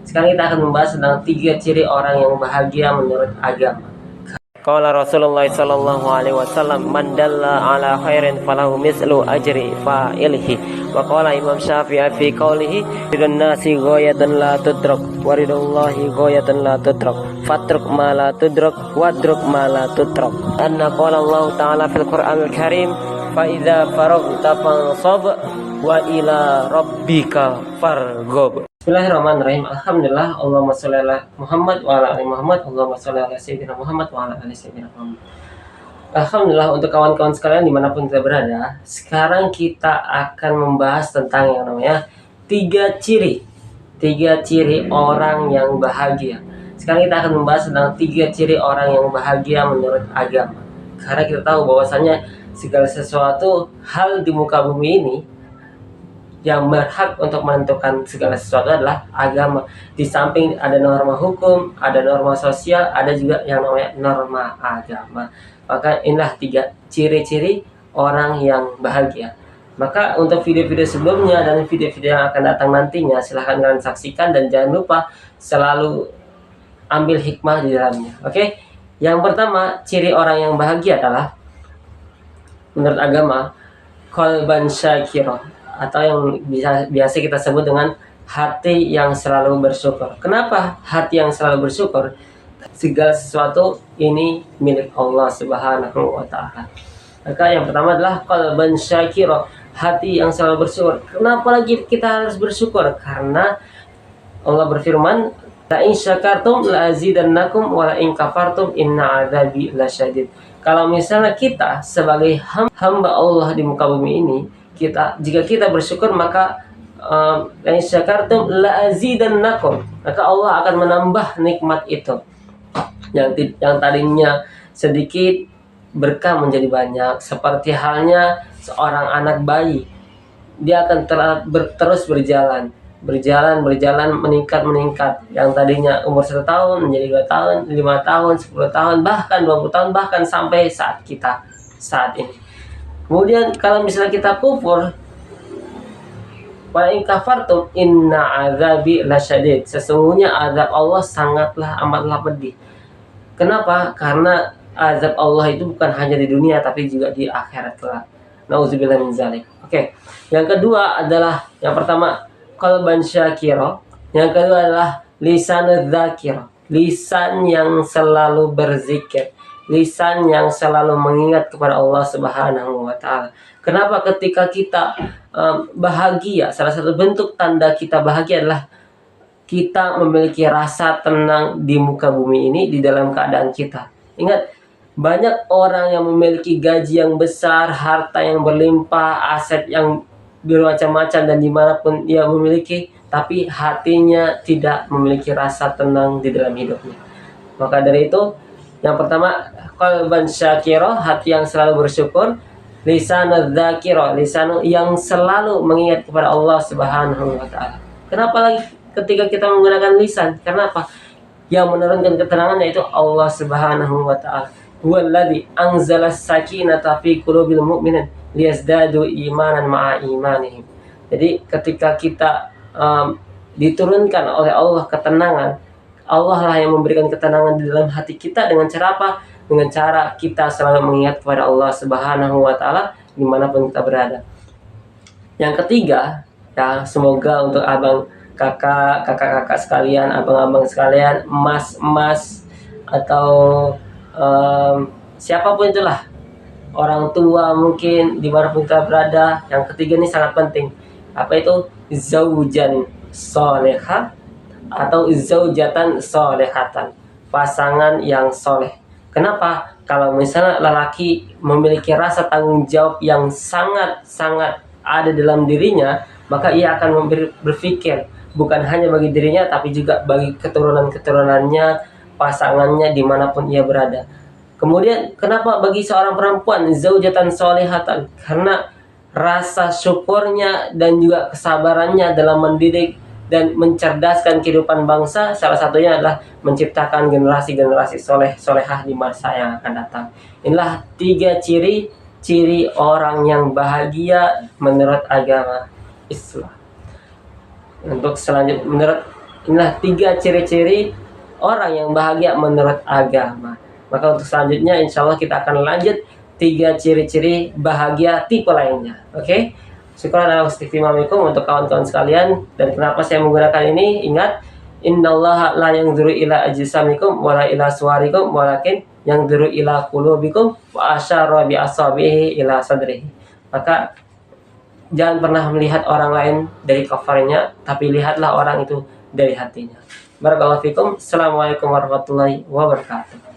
Sekarang kita akan membahas tentang 3 ciri orang yang bahagia menurut agama. Qala Rasulullah sallallahu alaihi wasallam, man dalla ala khairin falahu mislu ajri fa'ilhi. Wa qala Imam Syafi'i fi qawlihi, ridwan nasi ghayatan la tudrak wa ridallahi ghayatan la tudrak fatruk ma la tudrak wadruk ma la tudrak. Anna qala Allah ta'ala fil Qur'anil Karim, fa idza faraghta fansab wa ila rabbika farghab. Bismillahirrahmanirrahim. Alhamdulillah. Allahumma sholli ala Muhammad wa ala ali Muhammad. Allahumma sholli ala sayyidina Muhammad wa ala ali sayyidina Muhammad. Alhamdulillah, untuk kawan-kawan sekalian dimanapun kita berada, sekarang kita akan membahas tentang yang namanya 3 ciri orang yang bahagia. Sekarang kita akan membahas tentang 3 ciri orang yang bahagia menurut agama. Karena kita tahu bahwasanya segala sesuatu hal di muka bumi ini yang berhak untuk menentukan segala sesuatu adalah agama. Di samping ada norma hukum, ada norma sosial, ada juga yang namanya norma agama. Maka inilah 3 ciri-ciri orang yang bahagia. Maka untuk video-video sebelumnya dan video-video yang akan datang nantinya, silahkan kalian saksikan dan jangan lupa selalu ambil hikmah di dalamnya. Oke? Yang pertama, ciri orang yang bahagia adalah menurut agama qalban syakira, atau yang biasa kita sebut dengan hati yang selalu bersyukur. Kenapa hati yang selalu bersyukur? Segala sesuatu ini milik Allah Subhanahu wa ta'ala. Maka yang pertama adalah qalban syakira, hati yang selalu bersyukur. Kenapa lagi kita harus bersyukur? Karena Allah berfirman, la in syakartum la azidannakum wa la in kafartum inna adzabi lasyadid. Kalau misalnya kita sebagai hamba Allah di muka bumi ini, jika kita bersyukur, maka la in syakartum la azidannakum, maka Allah akan menambah nikmat itu. Yang tadinya sedikit, berkah menjadi banyak. Seperti halnya seorang anak bayi, dia akan terus berjalan, meningkat. Yang tadinya umur 1 tahun menjadi 2 tahun, 5 tahun, 10 tahun, bahkan 20 tahun, bahkan sampai saat ini. Kemudian kalau misalnya kita kufur, wa in kafartum inna adzabi lasyadid, sesungguhnya azab Allah sangatlah amatlah pedih. Kenapa? Karena azab Allah itu bukan hanya di dunia tapi juga di akhirat kelak. Nauzubillah min dzalik. Oke. Yang kedua adalah, yang pertama qalban syakira, yang kedua adalah lisanudz dzakir, lisan yang selalu berzikir, lisan yang selalu mengingat kepada Allah Subhanahu wa ta'ala. Kenapa ketika kita bahagia, salah satu bentuk tanda kita bahagia adalah kita memiliki rasa tenang di muka bumi ini di dalam keadaan kita. Ingat, banyak orang yang memiliki gaji yang besar, harta yang berlimpah, aset yang bermacam-macam dan dimanapun ia memiliki, tapi hatinya tidak memiliki rasa tenang di dalam hidupnya. Maka dari itu, yang pertama qalban syakira, hati yang selalu bersyukur. Lisanudz dzakira, lisan yang selalu mengingat kepada Allah Subhanahu wa ta'ala. Kenapa lagi ketika kita menggunakan lisan? Karena apa? Yang menurunkan ketenangan yaitu Allah Subhanahu wa ta'ala. Huwallazi anzalas sakinata fi qulubil mu'minin liyazdadu imanan ma'a imanihim. Jadi ketika kita diturunkan oleh Allah ketenangan, Allah lah yang memberikan ketenangan di dalam hati kita. Dengan cara apa? Dengan cara kita selalu mengingat kepada Allah Subhanahu wa ta'ala dimanapun kita berada. Yang ketiga, ya, semoga untuk kakak-kakak sekalian, abang-abang sekalian, emas atau siapapun itulah, orang tua mungkin dimanapun kita berada, yang ketiga ini sangat penting. Apa itu? Zaujan solehah atau zaujatan solehatan, pasangan yang soleh. Kenapa? Kalau misalnya lelaki memiliki rasa tanggung jawab yang sangat-sangat ada dalam dirinya, maka ia akan berpikir bukan hanya bagi dirinya tapi juga bagi keturunan-keturunannya, pasangannya dimanapun ia berada. Kemudian kenapa bagi seorang perempuan zaujatan solehatan? Karena rasa syukurnya dan juga kesabarannya dalam mendidik dan mencerdaskan kehidupan bangsa, salah satunya adalah menciptakan generasi-generasi solehah di masa yang akan datang. Inilah 3 ciri orang yang bahagia menurut agama Islam. Untuk selanjutnya, menurut Inilah 3 ciri-ciri orang yang bahagia menurut agama. Maka untuk selanjutnya insya Allah kita akan lanjut 3 ciri-ciri bahagia tipe lainnya. Oke? Syukuran ala istifimamikum untuk kawan-kawan sekalian. Dan kenapa saya menggunakan ini? Ingat, innallaha la yanzuru ila ajsamikum wala ila suwarikum walakin yanzuru ila qulubikum wa asyara bi asabihi ila sadrihi. Maka jangan pernah melihat orang lain dari covernya, tapi lihatlah orang itu dari hatinya. Barakallahu fikum. Assalamualaikum warahmatullahi wabarakatuh.